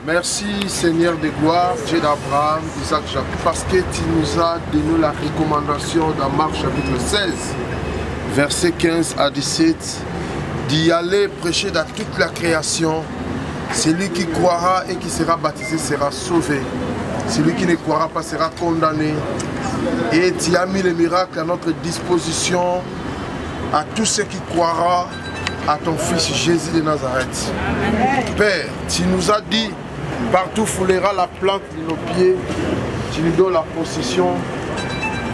Merci Seigneur de gloire, Dieu d'Abraham, Isaac, Jacob, parce que tu nous as donné la recommandation dans Marc chapitre 16, versets 15 à 17, d'y aller prêcher dans toute la création. Celui qui croira et qui sera baptisé sera sauvé. Celui qui ne croira pas sera condamné. Et tu as mis les miracles à notre disposition à tous ceux qui croiront à ton Fils Jésus de Nazareth. Père, tu nous as dit, partout foulera la plante de nos pieds, tu nous donnes la possession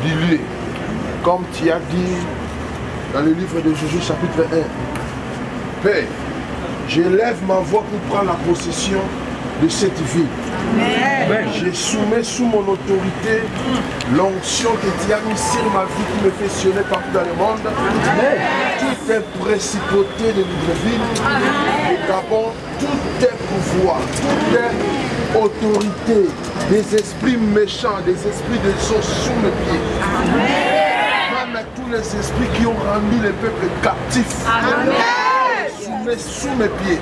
du lieu. Comme tu as dit dans le livre de Jésus chapitre 1. Père, j'élève ma voix pour prendre la possession de cette vie. Je soumets sous mon autorité l'onction que tu as mis sur ma vie qui me fait sillonner partout dans le monde. Toutes tes principautés de Libreville, de Gabon, tous tes pouvoirs, toutes tes autorités, des esprits méchants, des esprits de sang sous mes pieds. Même tous les esprits qui ont rendu les peuples captifs. Je soumets sous mes pieds.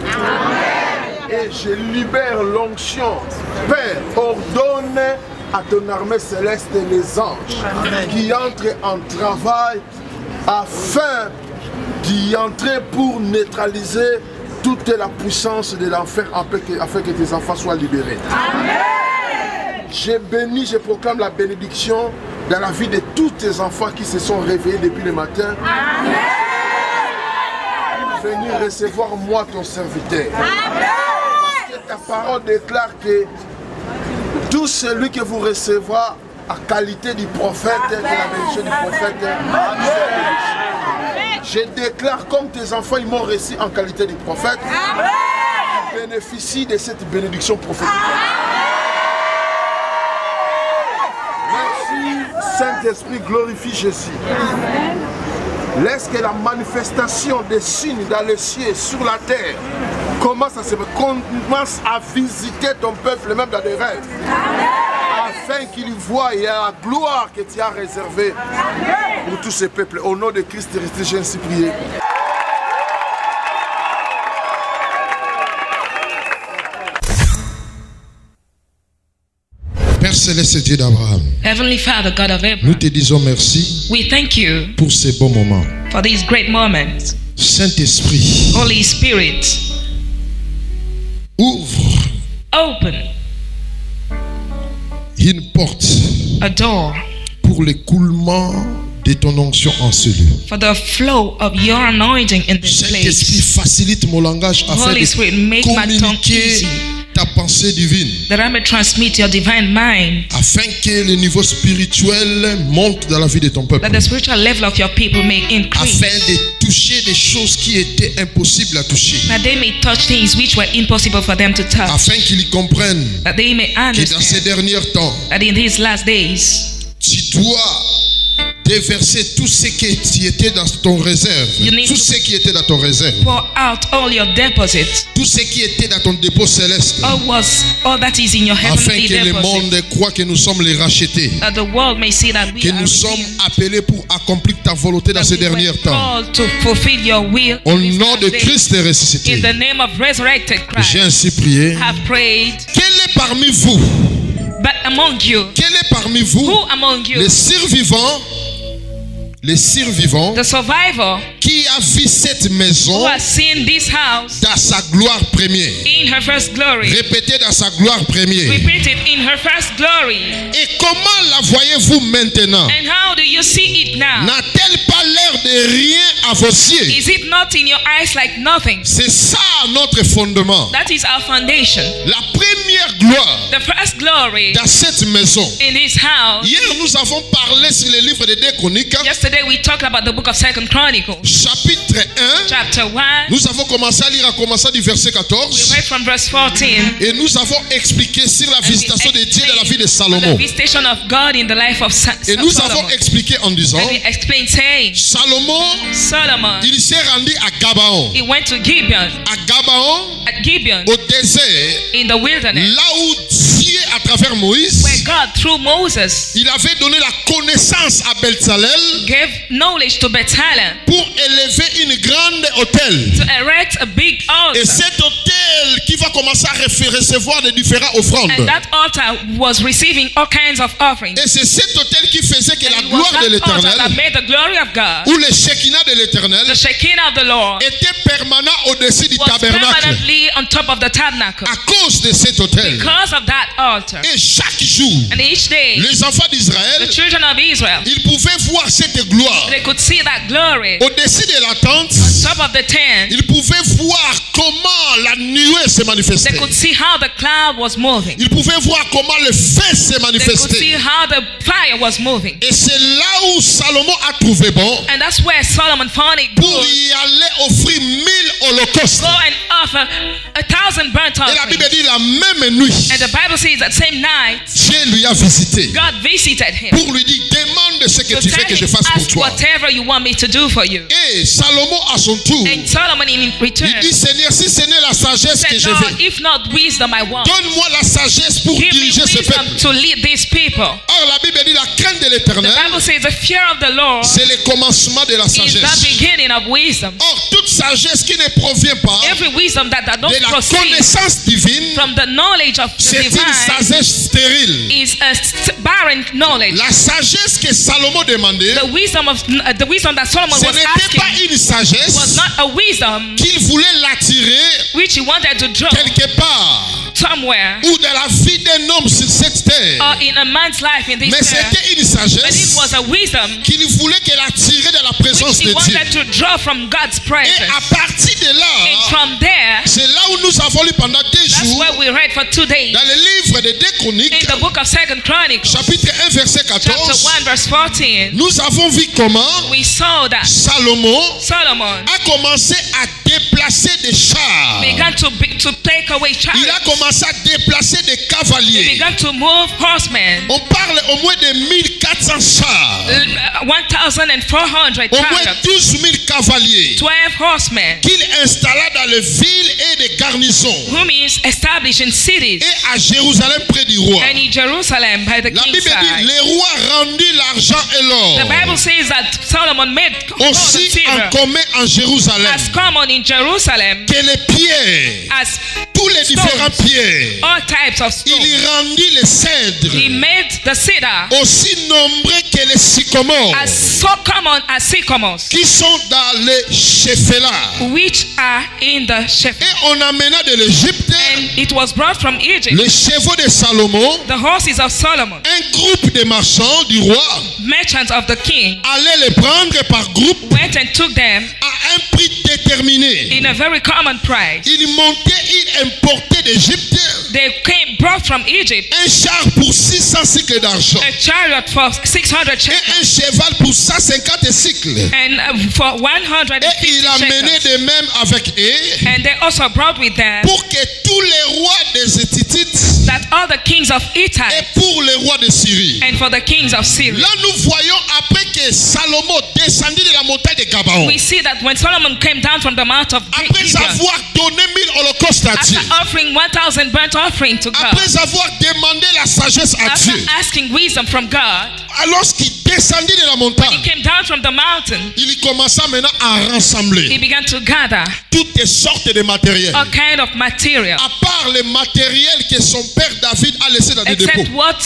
Et je libère l'onction. Père, ordonne à ton armée céleste les anges qui entrent en travail afin d'y entrer pour neutraliser toute la puissance de l'enfer afin que tes enfants soient libérés. Amen. Je bénis, je proclame la bénédiction dans la vie de tous tes enfants qui se sont réveillés depuis le matin. Amen. Pour venir recevoir moi ton serviteur. Amen. Ta parole déclare que tout celui que vous recevra à qualité du prophète, de la bénédiction du prophète, je déclare comme tes enfants ils m'ont reçu en qualité du prophète, ils bénéficient de cette bénédiction prophétique. Merci Saint-Esprit, glorifie Jésus. Laisse que la manifestation des signes dans les cieux, sur la terre, commence à visiter ton peuple, même dans des rêves. Afin qu'il voie la gloire que tu as réservée pour tous ces peuples. Au nom de Christ, j'ai ainsi prié. Père Céleste, Dieu d'Abraham, Heavenly Father, God of Abraham, nous te disons merci we thank you pour ces bons moments. for these great moments. Saint-Esprit, Holy Spirit, ouvre open une porte a door pour l'écoulement de ton onction en ce lieu. for the flow of your anointing in this Saint-Esprit, place. facilite mon langage afin Holy Spirit, de make my tongue communiquer easy, ta pensée divine, that I may transmit your divine mind, afin que le niveau spirituel monte dans la vie de ton peuple, that the spiritual level of your people may increase, afin de toucher des choses qui étaient impossibles à toucher, that they may touch things which were impossible for them to touch, afin qu'ils comprennent that they may que dans ces understand derniers temps, that in these last days, tu dois déverser tout ce qui était dans ton réserve, You need tout to- ce qui était dans ton réserve, pour out all your deposits, tout ce qui était dans ton dépôt céleste, all that is in your afin heavenly que le deposit, monde croit que nous sommes les rachetés, that the world may see that we que are nous sommes redeemed, appelés pour accomplir ta volonté dans that ces we were derniers temps. called to fulfill your will Au in these nom last de days. Christ ressuscité, In the name of resurrected Christ, j'ai ainsi prié. have prayed. Quel est parmi vous, But among you, quel est parmi vous, who among you, les survivants the survivor qui a vu cette maison who has seen this house dans sa gloire première? in her first glory, Répétez, dans sa gloire première. repeat it, in her first glory, Et comment la voyez-vous maintenant? and how do you see it now? N'a-t-elle pas l'air de rien à vos yeux? Is it not in your eyes like nothing? C'est ça notre fondement. That is our foundation. La première gloire The first glory dans cette maison. in this house. Hier, nous avons parlé sur le livre de 2 Chroniques, Yesterday we talked about the book of 2 Chronicles, chapitre 1. chapter 1. Nous avons commencé à lire à commencer du verset We 14. read from verse 14. Et nous avons expliqué sur la visitation de Dieu dans la vie de On the Salomon. visitation of God in the life of Et nous Solomon. avons expliqué en disant, And we explained saying, Salomon, Solomon, il s'est rendu à Gabaon. he went to Gibeon, À Gabaon, at Gibeon, au désert, in the wilderness, là où Dieu, à travers Moïse, where God, through Moses, il avait donné la connaissance à Belzalel gave knowledge to Bethlehem pour élever une grande hôtel. to erect a big Et altar. cet hôtel qui va a commencé à recevoir des différentes offrandes. And that altar was receiving all kinds of offerings. Et c'est cet autel qui faisait que la And it was gloire de that altar that l'Éternel, made the glory of God, ou le Shekinah de l'Éternel, the Shekinah of the Lord, était permanent au-dessus du was tabernacle. permanently on top of the tabernacle À cause de cet autel. because of that altar. Et chaque jour, And each day, les enfants the d'Israël, children of Israel, ils pouvaient voir cette gloire. they could see that glory Au-dessus de la tente, on top of the tent. ils pouvaient voir comment la nuée se manifestait. They could see how the cloud was moving. Ils pouvaient voir comment le feu se They could see manifestait. how the fire was moving. Et c'est là où Salomon a trouvé bon And that's where Solomon found it pour good. y aller offrir 1000 holocaustes. Go and offer 1,000 burnt Et la Bible offerings. dit la même nuit, And the Bible says that same night, Dieu lui a visité God visited him. pour lui dire demande ce que So tu veux tell que je him, fasse pour ask toi. whatever you want me to do for you. Et Salomon à son tour, And Solomon in return il dit Seigneur, si ce n'est la sagesse que said, je Lord, veux, if not wisdom I want, donne-moi la sagesse pour give me diriger ce wisdom peuple. to lead these people. Or la Bible dit la crainte de The l'Éternel, Bible says the fear of the Lord c'est le commencement de la is the sagesse. beginning of wisdom. Or toute sagesse qui ne provient pas Every wisdom that de don't la proceed connaissance divine, from the knowledge of the c'est une divine sagesse stérile. is a barren knowledge. La sagesse que Salomon demandait, The wisdom that Solomon ce was n'était pas asking une sagesse was not a wisdom qu'il voulait l'attirer which he wanted to draw quelque part somewhere ou de la vie d'un homme sur cette terre. or in a man's life in this Mais earth. c'était une But it sagesse was a wisdom qu'il voulait qu'elle attirait de la présence which he de Dieu. wanted to draw from God's Et presence. à partir de And là, from there, c'est là où nous avons lu pendant 2 that's jours where we read for 2 days dans le livre des 2 in Chroniques, the book of 2 Chronicles, chapitre 1, verset chapter 14. 1, verse 14. Nous avons vu comment We saw that Salomon Solomon a commencé à déplacer des chars. began to take away Il chariots. a commencé à déplacer des He cavaliers. began to move horsemen. On parle au moins de 1400 chars. 1,400 Au moins chariots. 12 000 cavaliers 12 horsemen. qu'il installa dans les villes et des garnisons. Whom is established in cities Et à Jérusalem près du roi. and in Jerusalem by the La king's Bible dit, side. les rois rendit l'argent et l'or. The Bible says that Solomon made gold and Aussi en silver commun en Jérusalem. as common in Jerusalem Que les pierres, as tous les différents pierres. all types of Il stones. y rendit les cèdres. He made the cedar Aussi nombreux que les sycomores. as so common as sycamores, Qui sont dans les cheffelards. which are in the shepherd. Et on amena de l'Égypte And it was brought from Egypt, les chevaux de Salomon. the horses of Solomon, Un groupe de marchands du roi merchants of the king, allait les prendre par groupe went and took them à un prix déterminé. in a very common price. Ils montaient, ils importaient d'Égypte They brought from Egypt un char pour 600 cycles d'argent a chariot for 600 et shekels un cheval pour 150 cycles. and for 150 Et il a mené shekels. de même avec eux And they also brought with them pour que tous les rois des Hétitites that all the kings of et Hittite pour les rois de Syrie. and for the kings of Syria. Là, nous voyons après que Salomon descendit de la montagne de Gabaon, We see that when Solomon came down from the mount of après Gibeon, avoir donné 1000 holocaustes à after Dieu, offering 1,000 burnt offering to God, après avoir demandé la sagesse à after Dieu, asking wisdom from God, alors qu'il descendit de la he montagne, came down from the mountain. il commença maintenant à He rassembler began to gather toutes sortes de matériel. all kind of material, À part le matériel que son père David a laissé dans des dépôts. except what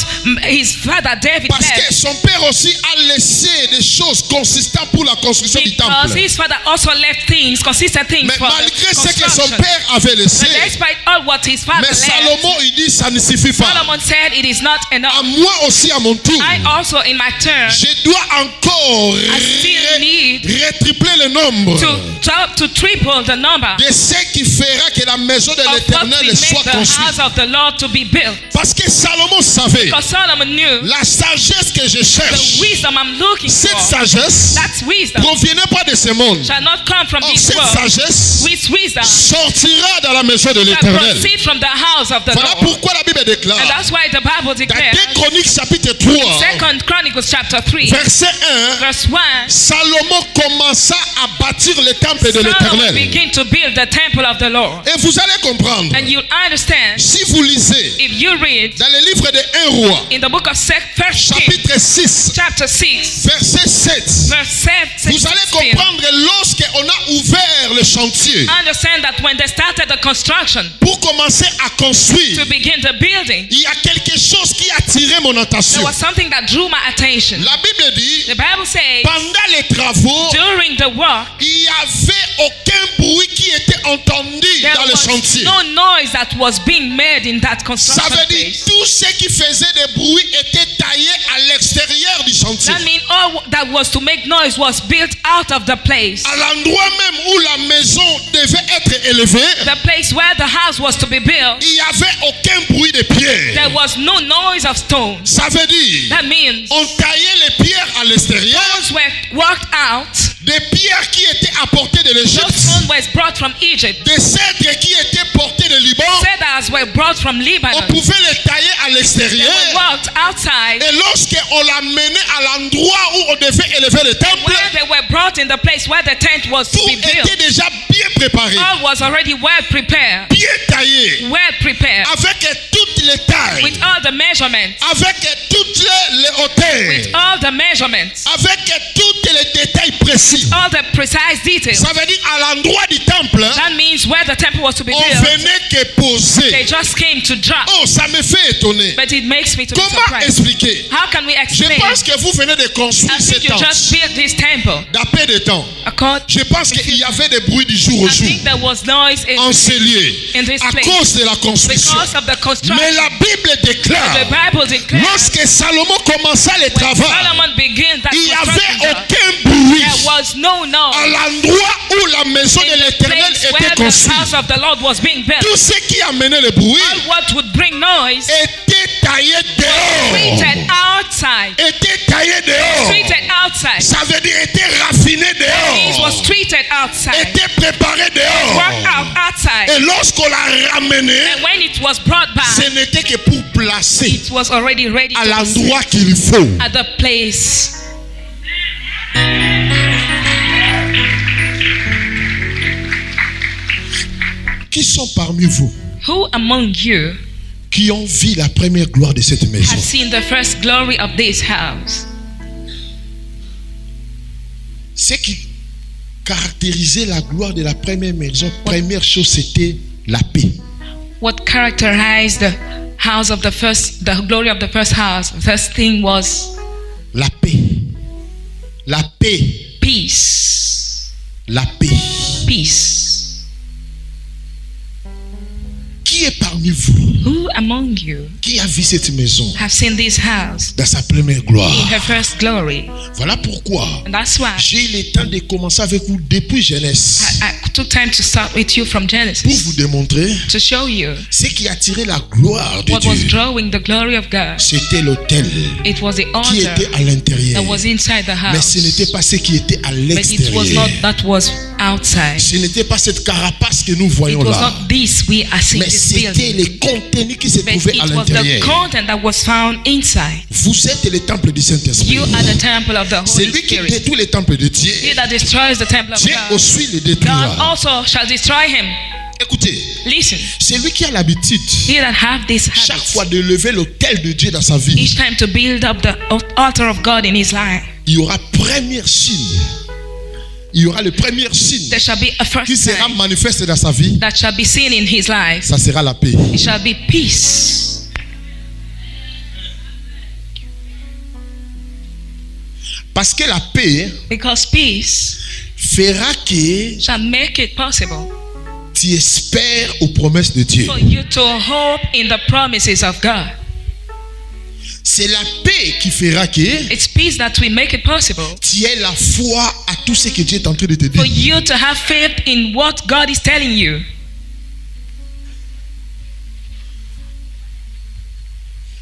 his father David Parce que left. son père aussi a laissé des choses consistantes pour la construction du Because temple. his father also left things, consistent things Mais for the malgré ce que son construction. père avait laissé, But despite all what his father mais left, Salomon il dit ça ne suffit pas. Solomon said it is not À enough. moi aussi à mon tour, I also in my turn je dois encore still need retripler le nombre to triple the number de ce qui fera que la maison de of what l'Éternel will soit make the construite. house of the Lord to be built. Parce que Salomon savait Because Solomon knew la sagesse que je cherche. the wisdom I'm looking Cette for, sagesse that's wisdom, provenait pas de ce monde. shall not come from Or this cette world. sagesse With wisdom sortira dans la maison de that l'Éternel. proceed from the house of the Voilà Lord. pourquoi la Bible And déclare that's why the Bible dans declares 2 Chroniques chapitre 3 2 Chronicles chapter 3, verset 1, verse 1, Salomon commença à bâtir le temple de Solomon l'Éternel. began to build the temple of the Lord. Et vous allez comprendre, And you understand, si vous lisez if you read dans le livre de 1 roi, in the book of First Kings, chapitre 6, chapter 6, verset 7, verse 7, vous allez 16, comprendre lorsqu'on a ouvert le chantier understand that when they started the construction pour commencer à construire, to begin the building, il y a quelque chose qui a attiré mon attention. there was something that drew my attention. La Bible dit, The Bible says, pendant les travaux, during the work, il n'y avait aucun bruit qui était entendu there dans le was chantier. no noise that was being made in that Ça construction veut dire place. tout ce qui faisait des bruits était taillé à l'extérieur du chantier. That means all that was to make noise was built out of the place. À l'endroit même où la maison devait être élevée, The place where the house was to be built, il n'y avait aucun bruit de pierre. there was no noise of stones. Ça veut dire, That means on taillait les pierres à l'extérieur, stones were worked out. des pierres qui étaient apportées de Those l'Égypte, stones were brought from Egypt. des cèdres qui étaient portés de Liban. Cedars were brought from On Lebanon. pouvait les tailler à They l'extérieur. were worked outside. Et lorsqu'on l'a mené à l'endroit où on devait élever le temple, Where they were brought in the place where the tent was to tout be built, était déjà bien préparé, all was already well prepared. bien taillé, Well prepared. avec toutes les tailles, With all the measurements. avec toutes les hauteurs, All the measurements. avec tous les détails précis. All the precise details. Ça veut dire à l'endroit du temple, That means where the temple was to be on built, venait que poser. they just came to drop. Oh, ça me fait étonner. But it makes me to be Comment surprised. expliquer? How can we Je explain? pense que vous venez de construire I think cette you temple. just built this temple. D'après des temps, je pense qu'il y avait des bruits du jour au I jour, think there was noise in encelés, this à place cause de la construction. because of the construction. Mais la Bible The déclare, Bible declares lorsque Salomon commença les when travaux, Solomon began that il n'y avait construction, aucun bruit there was no à noise l'endroit où la maison in de the l'Éternel place where était the construite. house of the Lord was being built. Tout ce qui amenait le bruit All what would bring noise était taillé dehors. treated outside. Était taillé dehors. Treated outside. Ça veut dire était raffiné It dehors. was treated outside. Était préparé dehors. Worked out outside. Et lorsqu'on l'a ramené, And when it was brought ce back, n'était que pour placer it was already ready à to be l'endroit qu'il faut. set at the place. Qui sont parmi vous Who among you qui ont vu la première gloire de cette maison? have seen the first glory of this house? Ce qui caractérisait la gloire de la première maison, première chose, c'était la paix. What characterized the house of the glory of the first house? First thing was La paix. La paix. peace. La paix. Peace. Qui est parmi vous Who among you qui a vu cette maison have seen this house dans sa première gloire? in her first glory? Voilà pourquoi And that's why j'ai eu le temps de commencer avec vous depuis jeunesse I took time to start with you from pour vous Genesis démontrer to show you ce qui attirait la gloire de what was Dieu. drawing the glory of God. C'était l'autel It was the qui altar était à l'intérieur. that was inside the Mais ce house. n'était pas ce qui était à But it was not l'extérieur. that was outside. Ce n'était pas cette carapace que nous It voyons was là. not this we are seeing Mais this c'était building. les contenus qui se But trouvaient it à was the l'intérieur. content that was found inside. Vous êtes le temple du Saint-Esprit. You are the temple of the C'est Holy lui qui Spirit. détruit les temples de Dieu. He that destroys the temple of Dieu God, aussi le God détruira. also shall destroy him. Écoutez, Listen, c'est lui qui a l'habitude he that have this chaque habit, fois de lever l'autel de Dieu dans sa vie. each time to build up the altar of God in his life, Il y aura premier signe. Il y aura le premier signe there shall be a qui first sera sign manifeste dans sa vie. that shall be seen in his life. Ça sera la paix. It shall be peace. Parce que la paix Because peace fera que shall make it possible tu espères aux promesses de Dieu. for you to hope in the promises of God. C'est la paix qui fera que It's peace that will make it possible tu aies la foi à tout ce que Dieu est en train de te for dire. you to have faith in what God is telling you.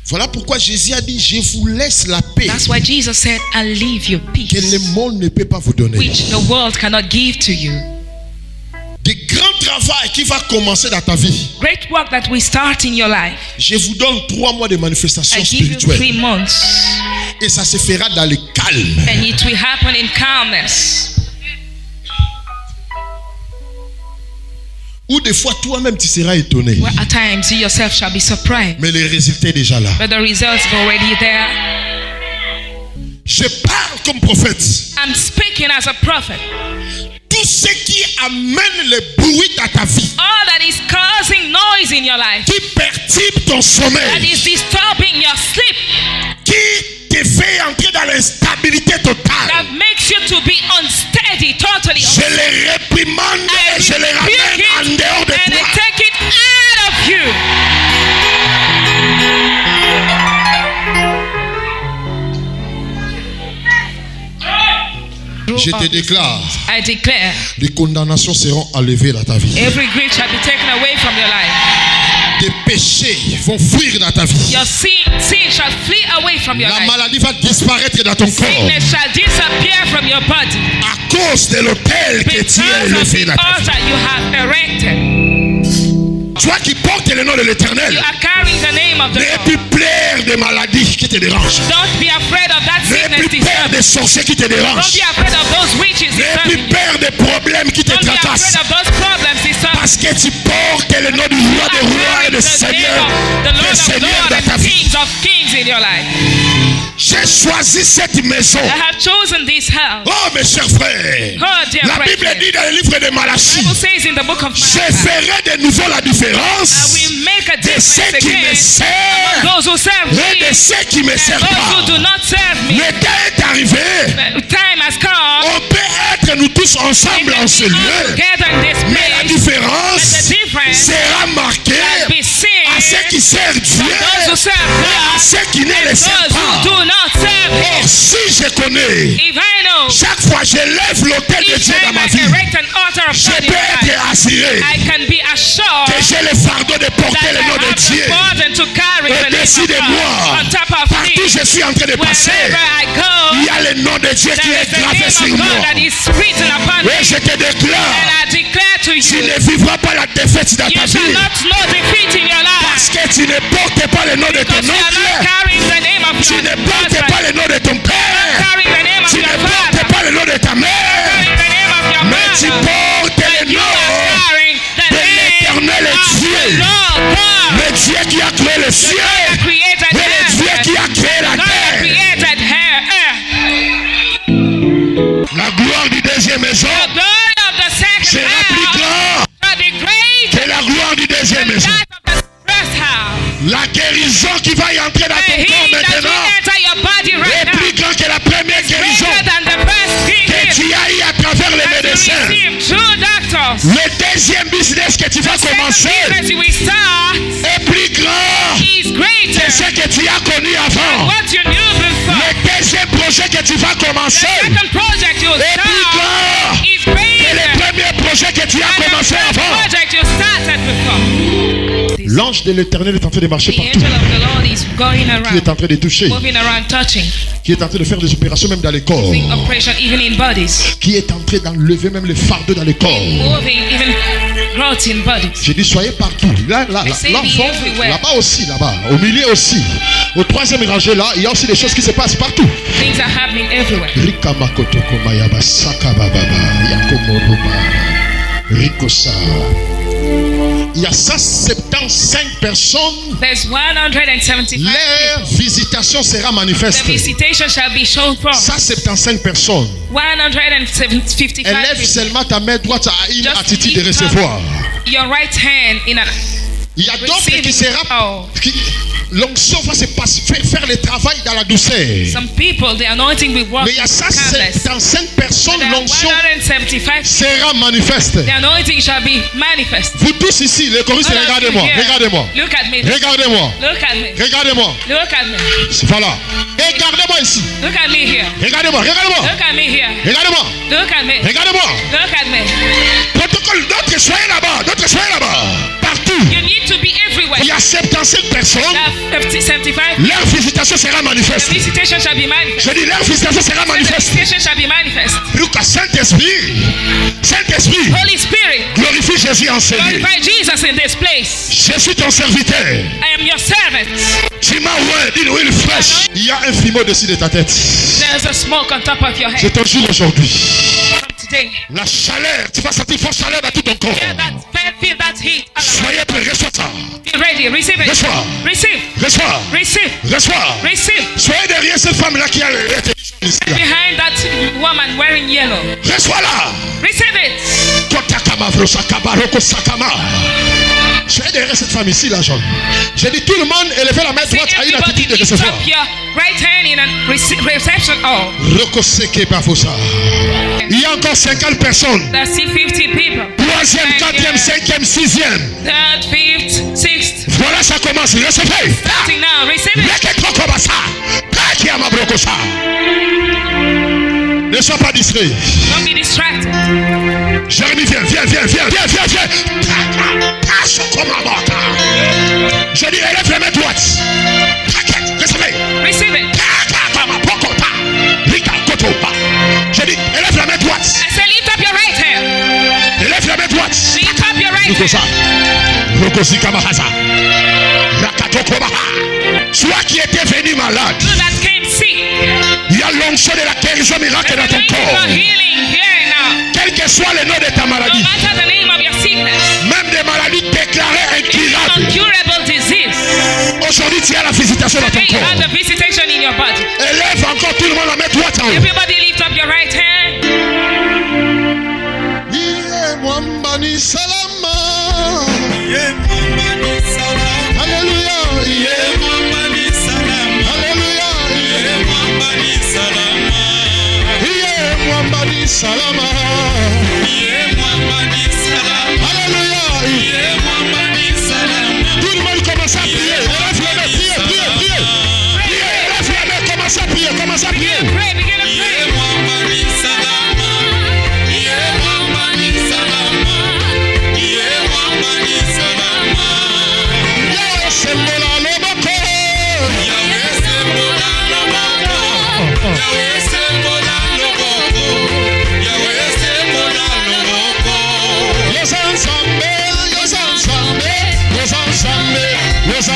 Voilà pourquoi Jésus a dit, je vous laisse la paix That's why Jesus said, I leave you que le peace, monde ne peut pas vous donner. which the world cannot give to you. Des grands travaux qui va commencer dans ta vie. Great work that will start in your life. Je vous donne 3 mois de manifestation I give you 3 spirituelle. months. Et ça se fera dans le calme. And it will happen in calmness. Ou des fois toi-même tu seras étonné. Well, at times you yourself shall be surprised. Mais le résultat est déjà là. But the results are already there. Je parle comme prophète. I'm speaking as a prophet. Tout ce qui amène le bruit dans ta vie, All that is causing noise in your life, qui perturbe ton that sommeil, is disturbing your sleep, qui te fait entrer dans l'instabilité that totale, makes you to be unsteady, totally je unsteady. les réprimande I et je les rebuke ramène en it dehors de and I toi. take it out of you. Je te déclare, I declare, les condamnations seront enlevées dans ta vie. every grief shall be taken away from your life. Tes péchés vont fuir dans ta vie. Your sin shall flee away from your La life. maladie va disparaître dans ton corps Sickness shall disappear from your body à cause de l'autel que because tu as of élevé the dans ta vie. altar you have erected. Toi qui portes le nom de l'Éternel, You are carrying the name of the n'aie Lord. plus peur des maladies qui te dérangent. Don't be afraid of that N'aie sickness plus peur disturbing. des sorciers qui te Don't dérangent. be afraid of those witches N'aie plus disturbing you. peur des problèmes qui te Don't be afraid tracassent. of those problems disturbing Parce que tu portes le nom du roi des rois et you. du Seigneur The Lord des of seigneurs Lords dans ta and vie. Kings of Kings in your life. J'ai choisi cette maison. I have chosen this house. Oh mes chers frères, Oh, dear la Bible brethren. dit dans le livre de The Malachie, Bible says in the book of je Malachi, ferai de nouveau la I différence will make a de difference ceux qui me again servent those who serve et de me ceux qui ne me and servent those who do pas. not serve me. Le temps est arrivé. The time has come. On peut être nous tous We ensemble can en ce be all lieu, together in this mais la place. différence But the difference sera marquée shall be seen à ceux qui servent Dieu those who serve et à God ceux qui ne le servent those who pas. do not serve Him. Or, si je connais, If I know, chaque fois je lève l'autel de each Dieu dans time ma I vie, erect an altar of je God in peux my être life, assuré I can be assured que j'ai le fardeau de porter that le I nom de have Dieu. the burden to carry the name Au-dessus of de God moi, on top of partout me. je suis en train de passer, Wherever I il go, y a le nom de Dieu qui there est is the gravé name sur of moi. God that is written upon me. Et je te And déclare, I declare to tu you, ne vivras pas la défaite dans you ta shall vie. not know defeat in your Parce life. que tu ne portes pas le nom de ton Because you are not oncle, carrying the name of tu your ne portes husband. pas le nom de ton père, Carrying the name of tu your ne father. portes pas le nom de ta mère, Carrying the name of your mais tu mother. portes le You are nom carrying the de name l'Éternel of Dieu, Lord God. le Dieu qui a créé le The ciel God that created et le Dieu heaven. qui a créé The la God that terre. created earth. La gloire du deuxième maison The glory of the second sera plus house grande shall be great que la gloire du deuxième than maison. that of the first house. La guérison qui va y entrer dans And ton corps he that will maintenant enter your body right est now plus grand que la première guérison greater than the first que healing tu as eu à travers les that you médecins. received through doctors. Le deuxième business que tu vas Second commencer business you will start est plus grand is que greater ce que tu as connu avant. what you knew before. Le deuxième projet que tu vas The commencer second project you est plus start grand is que le greater premier projet que tu as than the commencé first avant. project you started before. L'ange de l'Éternel est en train de marcher The partout, angel of the Lord is going qui est around, en train de toucher, moving around, touching, qui est en train de faire des opérations même dans les corps, doing operation even in bodies, qui est en train d'enlever même les fardeaux dans les corps. moving even growth in bodies. J'ai dit soyez partout. Là, say là, be fond, everywhere. là-bas aussi, là-bas, au milieu aussi. Au troisième rangée là, il y a aussi des choses qui se passent partout. Things are happening everywhere. Rika makotoko mayaba sakababa yakomoruba rikosa. Il y a 175 personnes. There's 175 Leur people. visitation sera The manifeste. visitation shall be shown from 175 personnes. 155 Élève people. seulement ta main droite à une Just attitude de lift recevoir. Your right hand in an Il y a d'autres Receive qui it. sera. Oh. L'onction va se passer, faire le travail dans la douceur. Some people, the anointing will work Mais il y a calmness. 175 personnes, There are l'onction 175 sera manifeste. The anointing shall be manifest. Vous tous ici, les choristes, All of you regardez-moi, here, regardez-moi, Look at me. regardez-moi, Look at me. regardez-moi. Look at me. Voilà. Regardez-moi ici. Look at me here. Regardez-moi, regardez-moi. Look at me here. Regardez-moi. Look at me. Regardez-moi. Look at me. Protocole, d'autres soyez là-bas, d'autres soyez là-bas. Partout. You need to be everywhere. Il y a 75 personnes. There are 75. Leur visitation sera The manifeste. visitation shall be manifest. Je dis, leur visitation sera The manifeste. visitation shall be manifest. Lucas, Saint-Esprit, Saint-Esprit, Holy Spirit, glorifie Jésus en ce lieu. glorify Jesus in this place. Je suis ton serviteur. I am your servant. Tu ciment d'une huile fraîche. Il y a un fumeau au-dessus de ta tête. There's a smoke on top of your Je head. te jure aujourd'hui. From today. La chaleur, tu vas sentir forte chaleur dans tout ton corps. Feel that heat. Soyez prêts, reçois ça. Be ready. Receive it. Reçois. Receive. Reçois. Receive. Reçois. Receive. Soyez derrière cette femme-là qui a été ici. Behind that woman wearing yellow. Reçois-la. Receive it. Soyez derrière cette femme ici, là, Jean. J'ai dit tout le monde, élevez la main See, droite à une everybody attitude de lift recevoir. up your right hand in a reception. Oh, Il y a encore 50 personnes. there's still 50 people. 3e, 4e, 5e, 6e. Third, fifth, sixth. Voilà, ça commence. Recevez. Starting now. Receive it. Ne sois pas distrait. Don't be distracted. Jérémie, viens. Je dis, élève la main droite. Recevez. Receive it. Je dis, élève la main droite. I say lift up your right hand. Élève la main droite. Lift up your right hand. Toi qui étais venu malade, You that came sick. il y a l'onction de la guérison miracle dans ton Thank you corps. for healing here now. Quel que soit le nom de ta No maladie, matter the name of your sickness. même des maladies déclarées incurables, Incurable disease. aujourd'hui tu as la visitation dans ton Today you have corps. the visitation in your body. Élève encore tout le monde la main droite en haut. Everybody lift up your right hand. Alléluia. Salama. Alléluia. Tout le monde commence à prier. Élève la main, priez. Élève la main, commence à prier. Begin to pray, begin to pray. Los